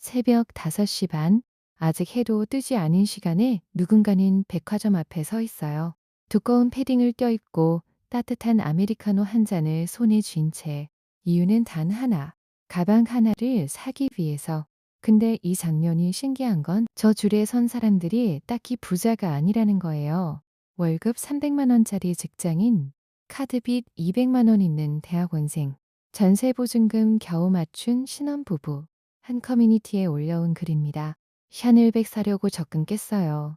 새벽 5시 반, 아직 해도 뜨지 않은 시간에 누군가는 백화점 앞에 서 있어요. 두꺼운 패딩을 껴입고 따뜻한 아메리카노 한 잔을 손에 쥔 채. 이유는 단 하나, 가방 하나를 사기 위해서. 근데 이 장면이 신기한 건 저 줄에 선 사람들이 딱히 부자가 아니라는 거예요. 월급 300만 원짜리 직장인, 카드빚 200만 원 있는 대학원생, 전세 보증금 겨우 맞춘 신혼부부. 한 커뮤니티에 올려온 글입니다. 샤넬백 사려고 적금 깼어요.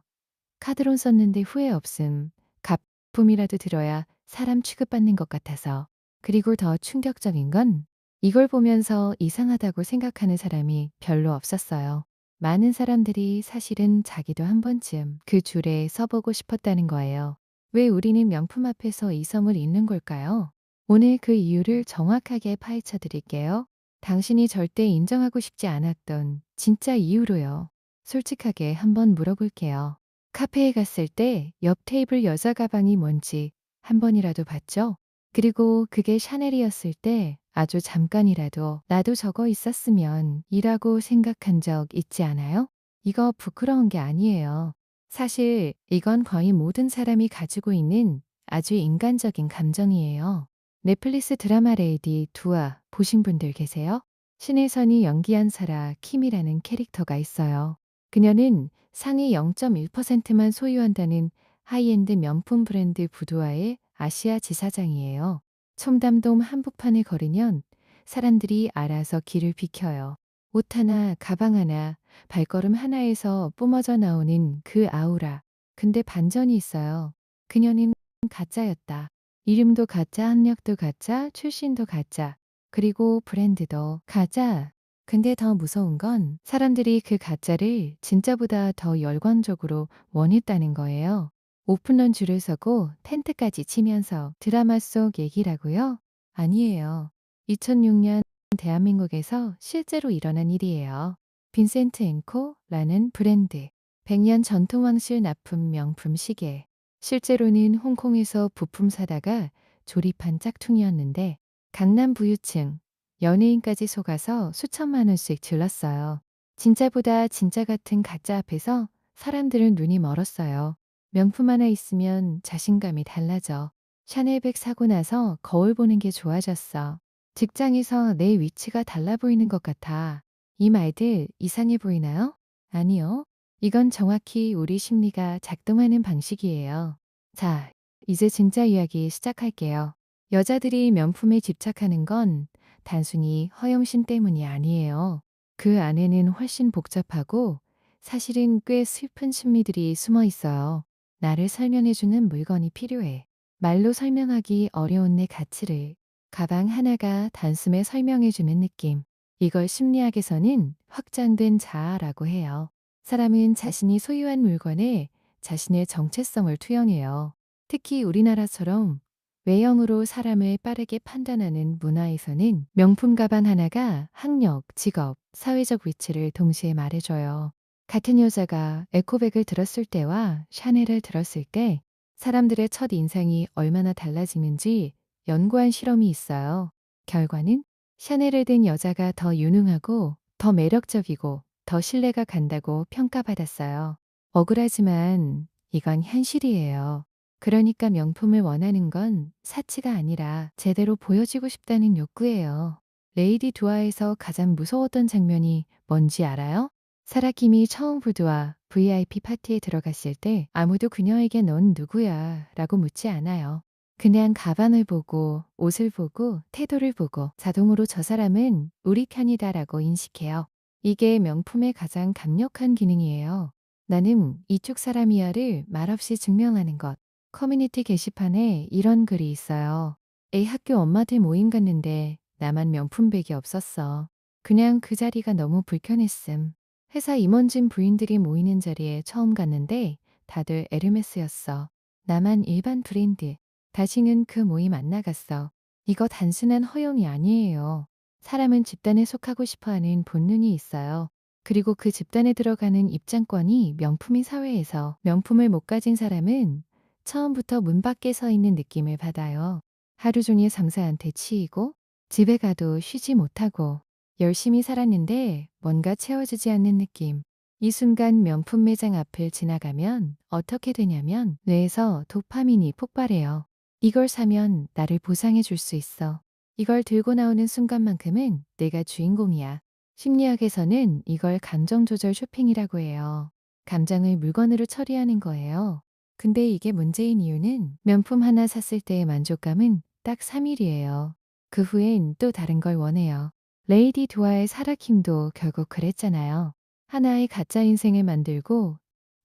카드론 썼는데 후회 없음. 가품이라도 들어야 사람 취급받는 것 같아서. 그리고 더 충격적인 건 이걸 보면서 이상하다고 생각하는 사람이 별로 없었어요. 많은 사람들이 사실은 자기도 한 번쯤 그 줄에 서보고 싶었다는 거예요. 왜 우리는 명품 앞에서 이성을 잃는 걸까요? 오늘 그 이유를 정확하게 파헤쳐 드릴게요. 당신이 절대 인정하고 싶지 않았던 진짜 이유로요. 솔직하게 한번 물어볼게요. 카페에 갔을 때 옆 테이블 여자 가방이 뭔지 한 번이라도 봤죠? 그리고 그게 샤넬이었을 때 아주 잠깐이라도 나도 저거 있었으면 이라고 생각한 적 있지 않아요? 이거 부끄러운 게 아니에요. 사실 이건 거의 모든 사람이 가지고 있는 아주 인간적인 감정이에요. 넷플릭스 드라마 레이디 두아 보신 분들 계세요? 신혜선이 연기한 사라 킴이라는 캐릭터가 있어요. 그녀는 상위 0.1%만 소유한다는 하이엔드 명품 브랜드 부두아의 아시아 지사장이에요. 첨담동 한복판을 걸으면 사람들이 알아서 길을 비켜요. 옷 하나, 가방 하나, 발걸음 하나에서 뿜어져 나오는 그 아우라. 근데 반전이 있어요. 그녀는 가짜였다. 이름도 가짜, 학력도 가짜, 출신도 가짜. 그리고 브랜드도 가짜. 근데 더 무서운 건 사람들이 그 가짜를 진짜보다 더 열광적으로 원했다는 거예요. 오픈런 줄을 서고 텐트까지 치면서 드라마 속 얘기라고요? 아니에요. 2006년 대한민국에서 실제로 일어난 일이에요. 빈센트 앤코라는 브랜드. 100년 전통 왕실 납품 명품 시계. 실제로는 홍콩에서 부품 사다가 조립한 짝퉁이었는데 강남 부유층, 연예인까지 속아서 수천만 원씩 질렀어요. 진짜보다 진짜 같은 가짜 앞에서 사람들은 눈이 멀었어요. 명품 하나 있으면 자신감이 달라져. 샤넬백 사고 나서 거울 보는 게 좋아졌어. 직장에서 내 위치가 달라 보이는 것 같아. 이 말들 이상해 보이나요? 아니요. 이건 정확히 우리 심리가 작동하는 방식이에요. 자, 이제 진짜 이야기 시작할게요. 여자들이 명품에 집착하는 건 단순히 허영심 때문이 아니에요. 그 안에는 훨씬 복잡하고 사실은 꽤 슬픈 심리들이 숨어 있어요. 나를 설명해주는 물건이 필요해. 말로 설명하기 어려운 내 가치를. 가방 하나가 단숨에 설명해주는 느낌. 이걸 심리학에서는 확장된 자아라고 해요. 사람은 자신이 소유한 물건에 자신의 정체성을 투영해요. 특히 우리나라처럼 외형으로 사람을 빠르게 판단하는 문화에서는 명품 가방 하나가 학력, 직업, 사회적 위치를 동시에 말해줘요. 같은 여자가 에코백을 들었을 때와 샤넬을 들었을 때 사람들의 첫 인상이 얼마나 달라지는지 연구한 실험이 있어요. 결과는 샤넬을 든 여자가 더 유능하고 더 매력적이고 더 신뢰가 간다고 평가받았어요. 억울하지만 이건 현실이에요. 그러니까 명품을 원하는 건 사치가 아니라 제대로 보여지고 싶다는 욕구예요. 레이디 두아에서 가장 무서웠던 장면이 뭔지 알아요? 사라 킴이 처음 부두아 VIP 파티에 들어갔을 때 아무도 그녀에게 넌 누구야? 라고 묻지 않아요. 그냥 가방을 보고 옷을 보고 태도를 보고 자동으로 저 사람은 우리 편이다 라고 인식해요. 이게 명품의 가장 강력한 기능이에요. 나는 이쪽 사람이야를 말없이 증명하는 것. 커뮤니티 게시판에 이런 글이 있어요. 애 학교 엄마들 모임 갔는데 나만 명품백이 없었어. 그냥 그 자리가 너무 불편했음. 회사 임원진 부인들이 모이는 자리에 처음 갔는데 다들 에르메스였어. 나만 일반 브랜드. 다시는 그 모임 안 나갔어. 이거 단순한 허용이 아니에요. 사람은 집단에 속하고 싶어하는 본능이 있어요. 그리고 그 집단에 들어가는 입장권이 명품인 사회에서 명품을 못 가진 사람은 처음부터 문 밖에 서 있는 느낌을 받아요. 하루 종일 상사한테 치이고 집에 가도 쉬지 못하고 열심히 살았는데 뭔가 채워지지 않는 느낌. 이 순간 명품 매장 앞을 지나가면 어떻게 되냐면 뇌에서 도파민이 폭발해요. 이걸 사면 나를 보상해 줄 수 있어. 이걸 들고 나오는 순간만큼은 내가 주인공이야. 심리학에서는 이걸 감정 조절 쇼핑이라고 해요. 감정을 물건으로 처리하는 거예요. 근데 이게 문제인 이유는 명품 하나 샀을 때의 만족감은 딱 3일이에요. 그 후엔 또 다른 걸 원해요. 레이디 두아의 사라킴도 결국 그랬잖아요. 하나의 가짜 인생을 만들고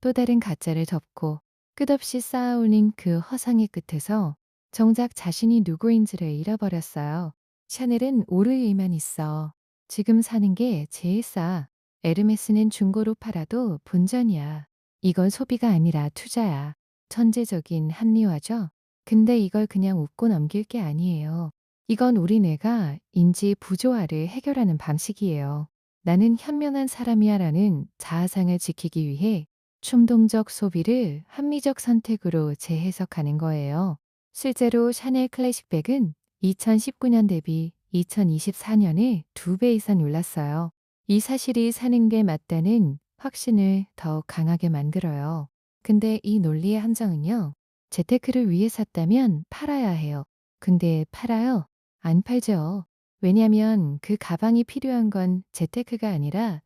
또 다른 가짜를 덮고 끝없이 쌓아올린 그 허상의 끝에서 정작 자신이 누구인지를 잃어버렸어요. 샤넬은 오르일만 있어. 지금 사는 게 제일 싸. 에르메스는 중고로 팔아도 본전이야. 이건 소비가 아니라 투자야. 천재적인 합리화죠. 근데 이걸 그냥 웃고 넘길 게 아니에요. 이건 우리 뇌가 인지 부조화를 해결하는 방식이에요. 나는 현명한 사람이야 라는 자아상을 지키기 위해 충동적 소비를 합리적 선택으로 재해석하는 거예요. 실제로 샤넬 클래식백은 2019년 대비 2024년에 2배 이상 올랐어요. 이 사실이 사는 게 맞다는 확신을 더욱 강하게 만들어요. 근데 이 논리의 함정은요. 재테크를 위해 샀다면 팔아야 해요. 근데 팔아요? 안 팔죠. 왜냐면 그 가방이 필요한 건 재테크가 아니라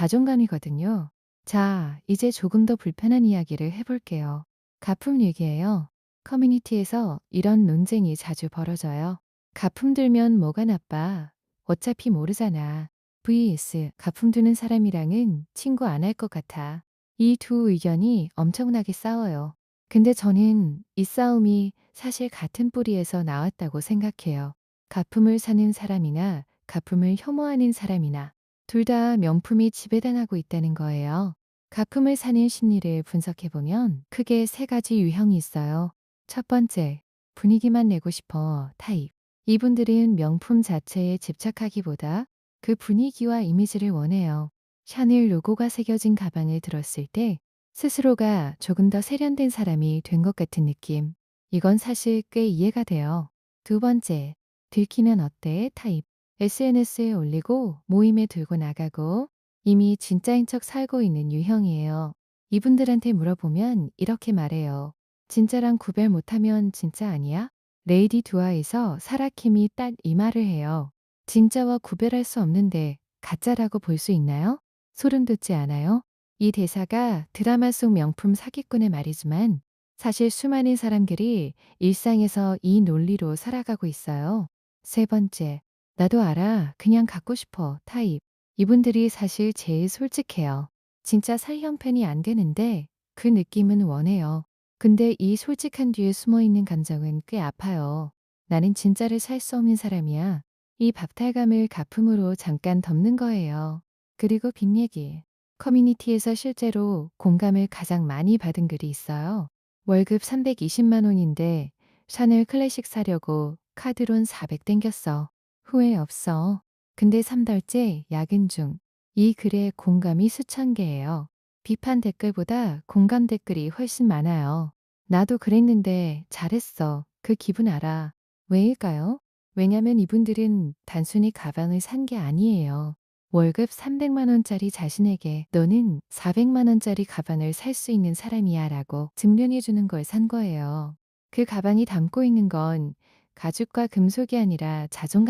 자존감이거든요. 자, 이제 조금 더 불편한 이야기를 해볼게요. 가품 얘기예요. 커뮤니티에서 이런 논쟁이 자주 벌어져요. 가품 들면 뭐가 나빠? 어차피 모르잖아. vs 가품 두는 사람이랑은 친구 안 할 것 같아. 이 두 의견이 엄청나게 싸워요. 근데 저는 이 싸움이 사실 같은 뿌리에서 나왔다고 생각해요. 가품을 사는 사람이나 가품을 혐오하는 사람이나 둘 다 명품이 지배당하고 있다는 거예요. 가품을 사는 심리를 분석해보면 크게 세 가지 유형이 있어요. 첫 번째, 분위기만 내고 싶어 타입. 이분들은 명품 자체에 집착하기보다 그 분위기와 이미지를 원해요. 샤넬 로고가 새겨진 가방을 들었을 때 스스로가 조금 더 세련된 사람이 된 것 같은 느낌. 이건 사실 꽤 이해가 돼요. 두 번째, 들키면 어때? 타입. SNS에 올리고 모임에 들고 나가고 이미 진짜인 척 살고 있는 유형이에요. 이분들한테 물어보면 이렇게 말해요. 진짜랑 구별 못하면 진짜 아니야? 레이디 두아에서 사라킴이 딱 이 말을 해요. 진짜와 구별할 수 없는데 가짜라고 볼 수 있나요? 소름 돋지 않아요? 이 대사가 드라마 속 명품 사기꾼의 말이지만 사실 수많은 사람들이 일상에서 이 논리로 살아가고 있어요. 세 번째, 나도 알아. 그냥 갖고 싶어. 타입. 이분들이 사실 제일 솔직해요. 진짜 살 형편이 안 되는데 그 느낌은 원해요. 근데 이 솔직한 뒤에 숨어 있는 감정은 꽤 아파요. 나는 진짜를 살 수 없는 사람이야. 이 박탈감을 가품으로 잠깐 덮는 거예요. 그리고 뒷얘기. 커뮤니티에서 실제로 공감을 가장 많이 받은 글이 있어요. 월급 320만 원인데 샤넬 클래식 사려고 카드론 400 땡겼어. 후회 없어. 근데 3달째 야근 중. 이 글에 공감이 수천 개예요. 비판 댓글보다 공감 댓글이 훨씬 많아요. 나도 그랬는데 잘했어. 그 기분 알아. 왜일까요? 왜냐면 이분들은 단순히 가방을 산 게 아니에요. 월급 300만 원짜리 자신에게 너는 400만 원짜리 가방을 살 수 있는 사람이야 라고 증명해 주는 걸 산 거예요. 그 가방이 담고 있는 건 가죽과 금속이 아니라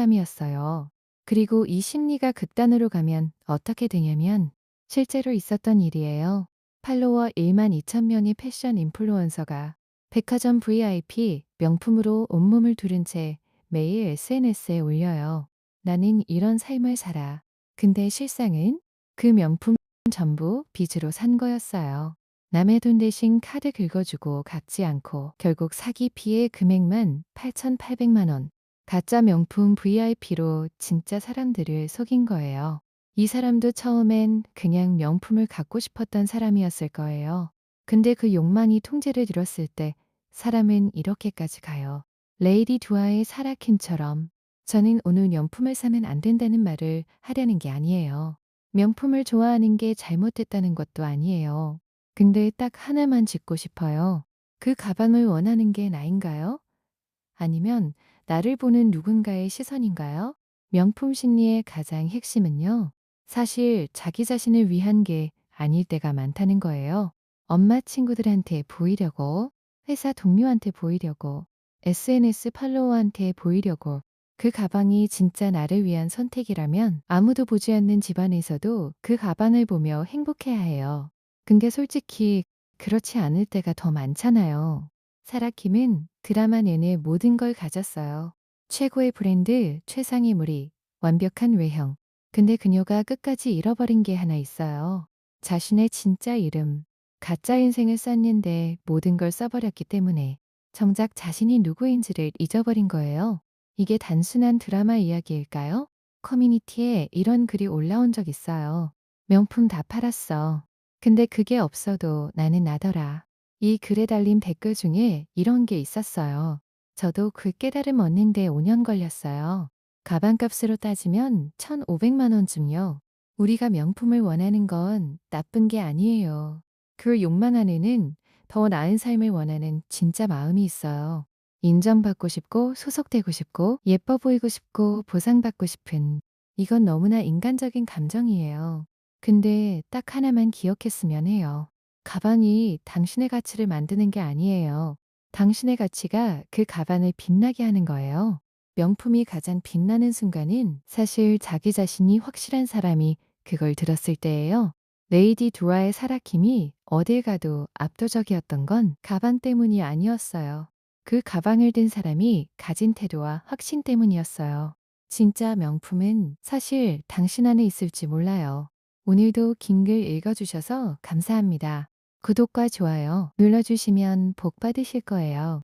자존감이었어요. 그리고 이 심리가 극단으로 가면 어떻게 되냐면 실제로 있었던 일이에요. 팔로워 1만 2천 명의 패션 인플루언서가 백화점 VIP 명품으로 온몸을 두른 채 매일 SNS에 올려요. 나는 이런 삶을 살아. 근데 실상은 그 명품 전부 빚으로 산 거였어요. 남의 돈 대신 카드 긁어주고 갚지 않고 결국 사기 피해 금액만 8,800만 원. 가짜 명품 VIP로 진짜 사람들을 속인 거예요. 이 사람도 처음엔 그냥 명품을 갖고 싶었던 사람이었을 거예요. 근데 그 욕망이 통제를 잃었을 때 사람은 이렇게까지 가요. 레이디 두아의 사라킴처럼. 저는 오늘 명품을 사면 안 된다는 말을 하려는 게 아니에요. 명품을 좋아하는 게 잘못됐다는 것도 아니에요. 근데 딱 하나만 짚고 싶어요. 그 가방을 원하는 게 나인가요? 아니면 나를 보는 누군가의 시선인가요? 명품 심리의 가장 핵심은요. 사실 자기 자신을 위한 게 아닐 때가 많다는 거예요. 엄마 친구들한테 보이려고, 회사 동료한테 보이려고, SNS 팔로워한테 보이려고, 그 가방이 진짜 나를 위한 선택이라면 아무도 보지 않는 집안에서도 그 가방을 보며 행복해야 해요. 근데 솔직히 그렇지 않을 때가 더 많잖아요. 사라킴은 드라마 내내 모든 걸 가졌어요. 최고의 브랜드, 최상의 무리, 완벽한 외형. 근데 그녀가 끝까지 잃어버린 게 하나 있어요. 자신의 진짜 이름. 가짜 인생을 썼는데 모든 걸 써버렸기 때문에 정작 자신이 누구인지를 잊어버린 거예요. 이게 단순한 드라마 이야기일까요? 커뮤니티에 이런 글이 올라온 적 있어요. 명품 다 팔았어. 근데 그게 없어도 나는 나더라. 이 글에 달린 댓글 중에 이런 게 있었어요. 저도 그 깨달음 얻는데 5년 걸렸어요. 가방값으로 따지면 1,500만 원쯤요. 우리가 명품을 원하는 건 나쁜 게 아니에요. 그 욕망 안에는 더 나은 삶을 원하는 진짜 마음이 있어요. 인정받고 싶고 소속되고 싶고 예뻐 보이고 싶고 보상받고 싶은 이건 너무나 인간적인 감정이에요. 근데 딱 하나만 기억했으면 해요. 가방이 당신의 가치를 만드는 게 아니에요. 당신의 가치가 그 가방을 빛나게 하는 거예요. 명품이 가장 빛나는 순간은 사실 자기 자신이 확실한 사람이 그걸 들었을 때예요. 레이디 두아의 사라킴이 어딜 가도 압도적이었던 건 가방 때문이 아니었어요. 그 가방을 든 사람이 가진 태도와 확신 때문이었어요. 진짜 명품은 사실 당신 안에 있을지 몰라요. 오늘도 긴 글 읽어주셔서 감사합니다. 구독과 좋아요 눌러주시면 복 받으실 거예요.